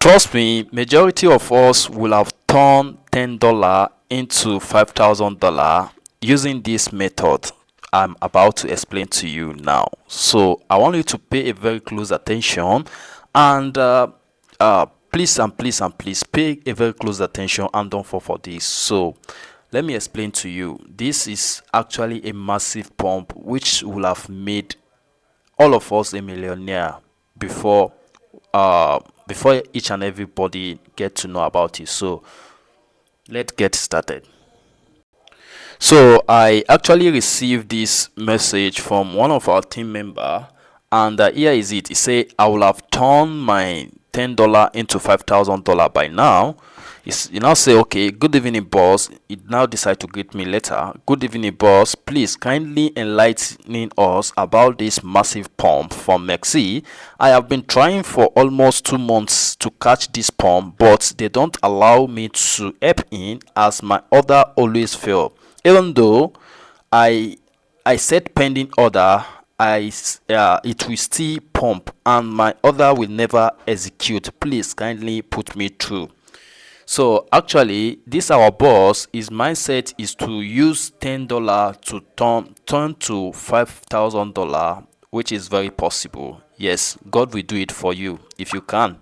Trust me, majority of us will have turned $10 into $5,000 using this method I'm about to explain to you now. So I want you to pay a very close attention, and please pay a very close attention and don't fall for this. So let me explain to you. This is actually a massive pump which will have made all of us a millionaire before before each and everybody get to know about it. So let's get started. So I actually received this message from one of our team member, and here is it. It say I will have turned my $10 into $5,000 by now. You now say, okay, good evening boss. It now decide to greet me later. Good evening boss, please kindly enlightening us about this massive pump from Mexc. I have been trying for almost 2 months to catch this pump, but they don't allow me to help in as my order always fail. Even though I set pending order, it will still pump and my order will never execute. Please kindly put me through. So actually, this our boss, his mindset is to use $10 to turn to $5,000, which is very possible. Yes, God will do it for you if you can.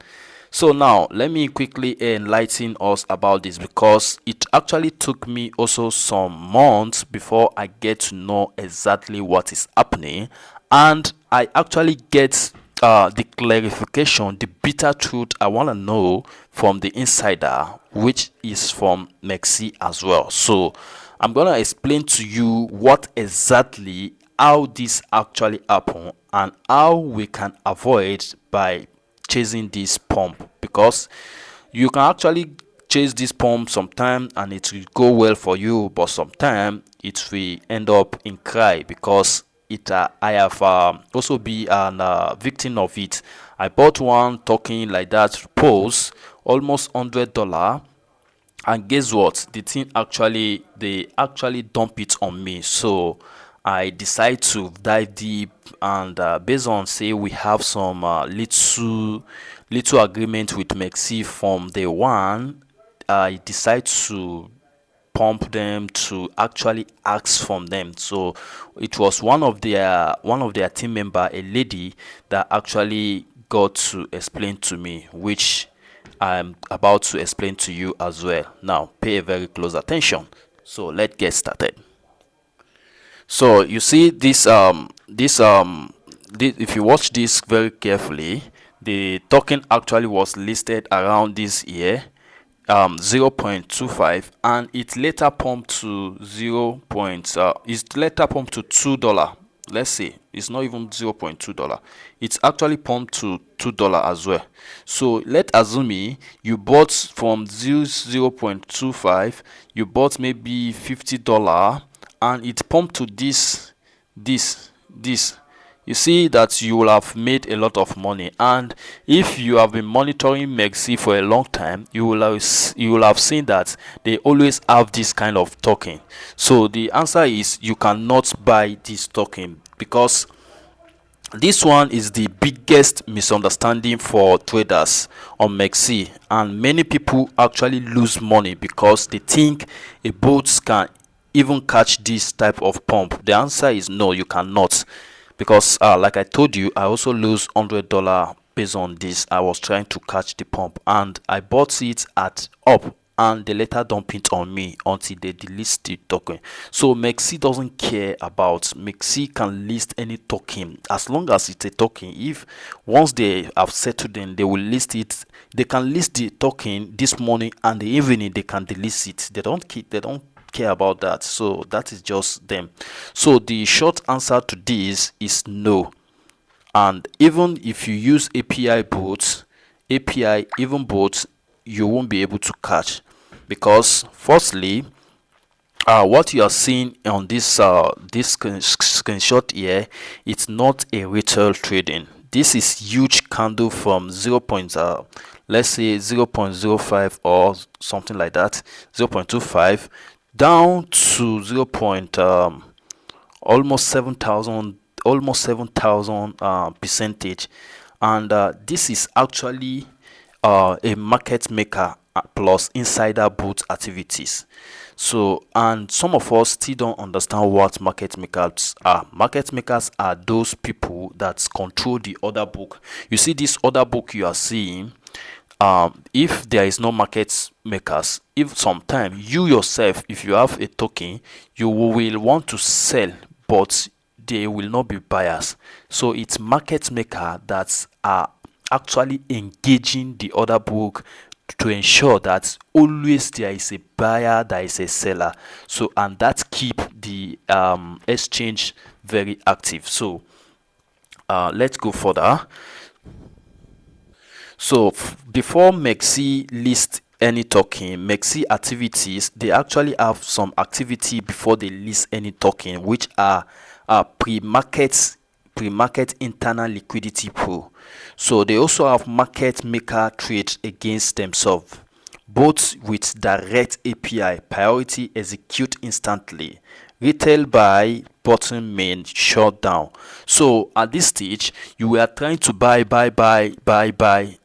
So now let me quickly enlighten us about this, because it actually took me also some months before I get to know exactly what is happening, and I actually get the clarification, the bitter truth I want to know from the insider, which is from Mexc as well. So I'm gonna explain to you what exactly, how this actually happen and how we can avoid by chasing this pump, because you can actually chase this pump sometime and it will go well for you, but sometime it will end up in cry, because I have also be an victim of it. I bought one talking like that pose almost $100, and guess what, the thing actually, they actually dump it on me. So I decide to dive deep, and based on say we have some little agreement with Mexc from day one, I decide to pump them to actually ask from them. So it was one of their team member, a lady, that actually got to explain to me, which I'm about to explain to you as well. Now pay a very close attention. So let's get started. So you see this, if you watch this very carefully, the token actually was listed around this year 0.25, and it later pumped to it's later pumped to $2. Let's say it's not even $0.2, it's actually pumped to $2 as well. So let's assume you bought from 0.25, you bought maybe $50, and it pumped to this. You see that you will have made a lot of money. And if you have been monitoring Mexc for a long time, you will have seen that they always have this kind of token. So the answer is you cannot buy this token, because this one is the biggest misunderstanding for traders on Mexc, and many people actually lose money because they think a boat can even catch this type of pump. The answer is no, you cannot, because like I told you, I also lose $100 based on this. I was trying to catch the pump and I bought it at up, and they later dump it on me until they delist the token. So Mexc doesn't care about, Mexc can list any token as long as it's a token. If once they have settled, then they will list it. They can list the token this morning and the evening they can delist it. They don't care about that. So that is just them. So the short answer to this is no. And even if you use API bots, even bots, you won't be able to catch, because firstly, what you are seeing on this screenshot here, it's not a retail trading. This is huge candle from let's say 0.05 or something like that, 0.25 down to almost 7,000 percentage. And this is actually a market maker plus insider bot activities. So, and some of us still don't understand what market makers are. Market makers are those people that control the order book. You see this order book you are seeing. If there is no market makers, if sometime you yourself, if you have a token, you will want to sell, but they will not be buyers. So it's market maker that are actually engaging the order book to ensure that always there is a buyer, there is a seller. So, and that keep the exchange very active. So let's go further. So before Mexc list any token, Mexc activities, they actually have some activity before they list any token, which are pre-market internal liquidity pool. So they also have market maker trades against themselves, both with direct API priority execute instantly, retail buy button main shutdown. So at this stage you were trying to buy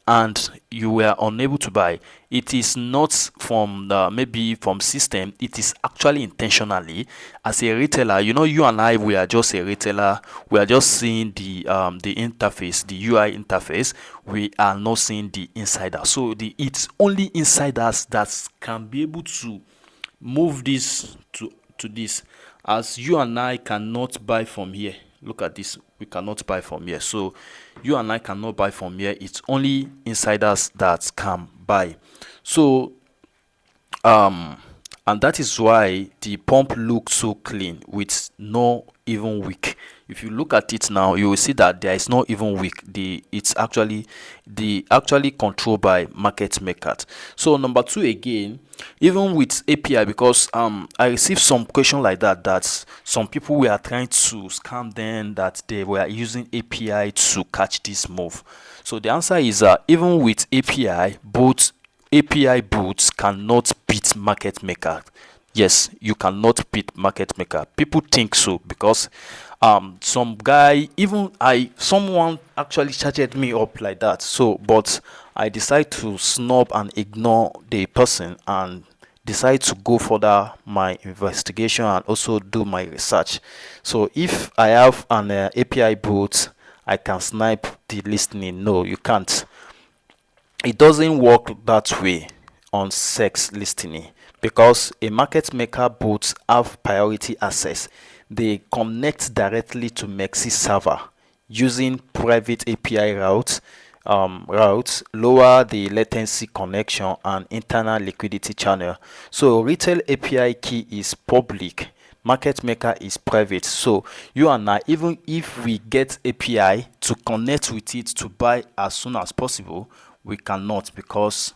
and you were unable to buy. It is not from maybe from system, it is actually intentionally. As a retailer, you know, you and I, we are just a retailer. We are just seeing the interface, the UI interface. We are not seeing the insider. So it's only insiders that can be able to move this to this, as you and I cannot buy from here. Look at this, we cannot buy from here. So you and I cannot buy from here. It's only insiders that can buy. So and that is why the pump looks so clean with no even wick. If you look at it now, you will see that there is no even wick. It's actually controlled by market makers. So number two, again, even with API, because I received some question like that some people were trying to scam them, that they were using API to catch this move. So the answer is even with API, both API bots cannot beat market maker. Yes, you cannot beat market maker. People think so because some guy, even someone actually chatted me up like that. So but I decide to snub and ignore the person and decide to go further my investigation and also do my research. So if I have an API bot, I can snipe the listening. No, you can't. It doesn't work that way on sex listening, because a market maker bots have priority access. They connect directly to Mexc server using private API routes, lower the latency connection and internal liquidity channel. So retail API key is public, market maker is private. So you and I, even if we get API to connect with it to buy as soon as possible, we cannot, because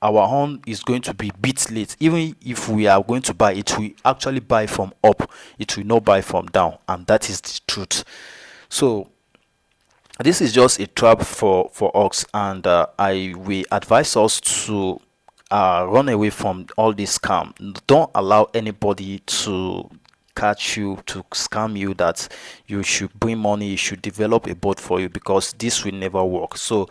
our own is going to be bit late. Even if we are going to buy it, we actually buy from up, it will not buy from down, and that is the truth. So this is just a trap for us, and I will advise us to run away from all this scam. Don't allow anybody to catch you, to scam you, that you should bring money, you should develop a bot for you, because this will never work. So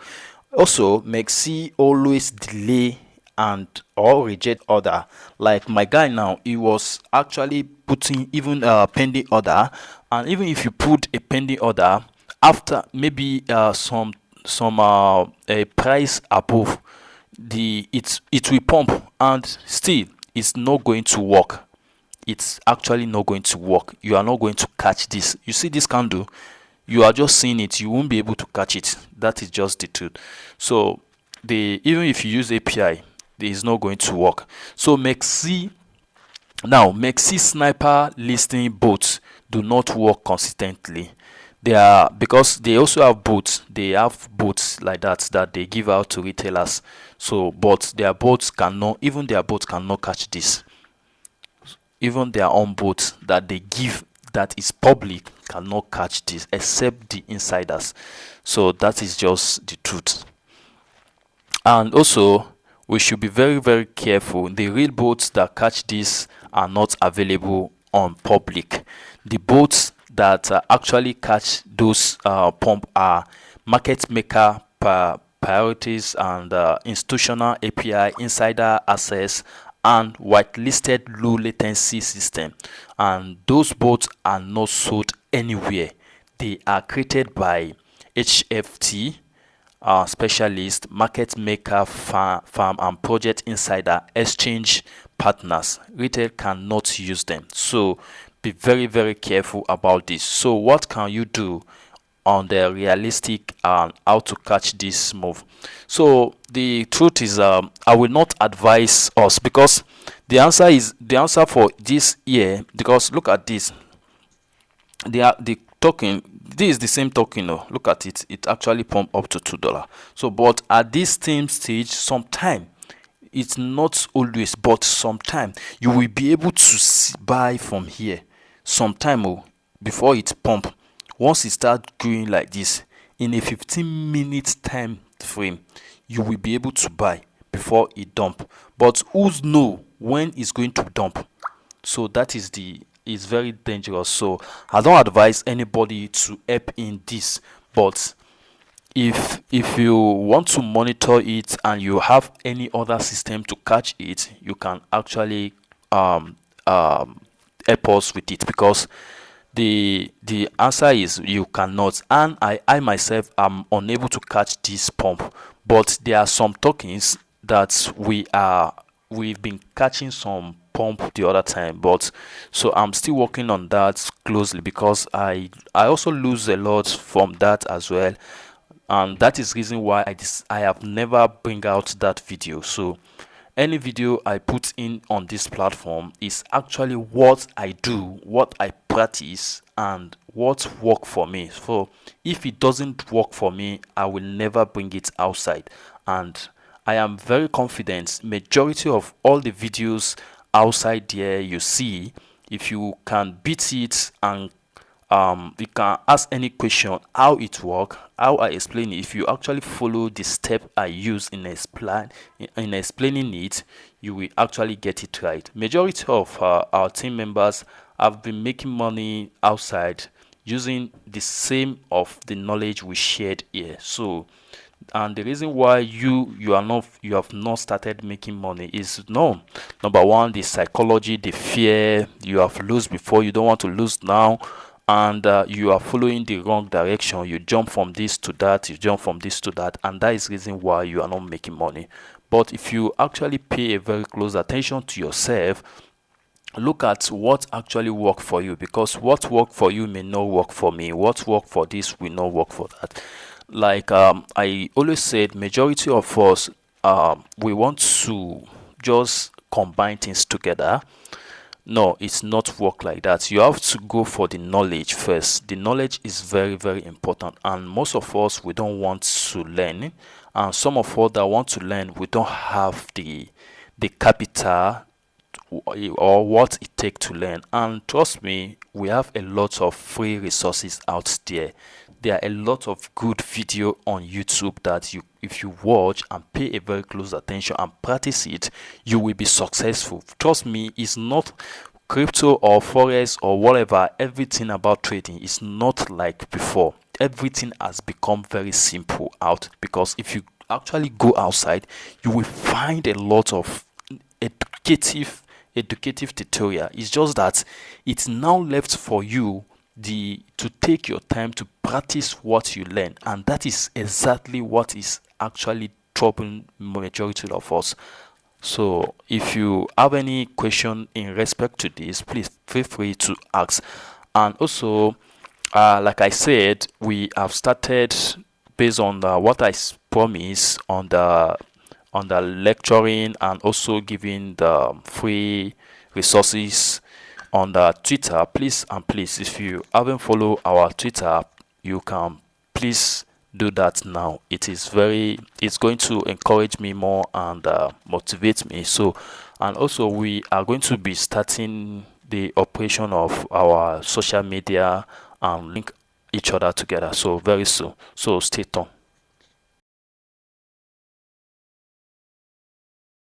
also Mexc always delay and or reject order. Like my guy now, he was actually putting even a pending order, and even if you put a pending order after maybe a price above, it will pump, and still it's not going to work. It's actually not going to work. You are not going to catch this. You see this candle, you are just seeing it, you won't be able to catch it. That is just the truth. So even if you use API, it is not going to work. So Mexc sniper listing bots do not work consistently. They are, because they also have bots. They have bots like that they give out to retailers. So but their bots cannot catch this. Even their own bots that they give, that is public, cannot catch this except the insiders. So that is just the truth. And also, we should be very, very careful. The real bots that catch this are not available on public. The bots that actually catch those pump are market maker priorities and institutional API, insider access, and whitelisted low latency system. And those bots are not sold anywhere. They are created by HFT specialist, market maker, farm, and project insider exchange partners. Retail cannot use them. So be very, very careful about this. So what can you do on the realistic and how to catch this move? So the truth is, I will not advise us, because the answer for this year, because look at this. The token, this is the same token. Oh, look at it, it actually pumped up to $2. So but at this same stage, sometime, it's not always, but sometime you will be able to buy from here sometime, oh, before it pump. Once it start going like this, in a 15-minute time frame, you will be able to buy before it dump. But who's know when it's going to dump? So that is very dangerous. So I don't advise anybody to help in this. But if you want to monitor it and you have any other system to catch it, you can actually help us with it, because the answer is you cannot. And I myself am unable to catch this pump. But there are some tokens that we've been catching some pump the other time. But so I'm still working on that closely, because I also lose a lot from that as well. And that is reason why I have never bring out that video. So any video I put in on this platform is actually what I do, what I practice, and what work for me. So if it doesn't work for me, I will never bring it outside. And I am very confident majority of all the videos outside there you see, if you can beat it and you can ask any question how it work, how I explain it. If you actually follow the step I use in explaining it, you will actually get it right. Majority of our team members have been making money outside using the same of the knowledge we shared here. So, and the reason why you have not started making money is, no, number one, the psychology, the fear. You have lose before, you don't want to lose now, and you are following the wrong direction. You jump from this to that, you jump from this to that, and that is the reason why you are not making money. But if you actually pay a very close attention to yourself, look at what actually work for you, because what work for you may not work for me. What work for this will not work for that. Like I always said, majority of us we want to just combine things together. No, it's not work like that. You have to go for the knowledge first. The knowledge is very, very important, and most of us, we don't want to learn, and some of us that want to learn, we don't have the capital or what it takes to learn. And trust me, we have a lot of free resources out there. There are a lot of good video on YouTube that if you watch and pay a very close attention and practice it, you will be successful. Trust me, it's not crypto or forex or whatever. Everything about trading is not like before. Everything has become very simple out, because if you actually go outside, you will find a lot of educative tutorial. It's just that it's now left for you to take your time to practice what you learn, and that is exactly what is actually troubling majority of us. So if you have any question in respect to this, please feel free to ask. And also, like I said, we have started based on what I promised on the lecturing, and also giving the free resources on the Twitter. Please and please, if you haven't followed our Twitter, you can please do that now. It's going to encourage me more and motivate me. So, and also we are going to be starting the operation of our social media and link each other together, so very soon. So stay tuned.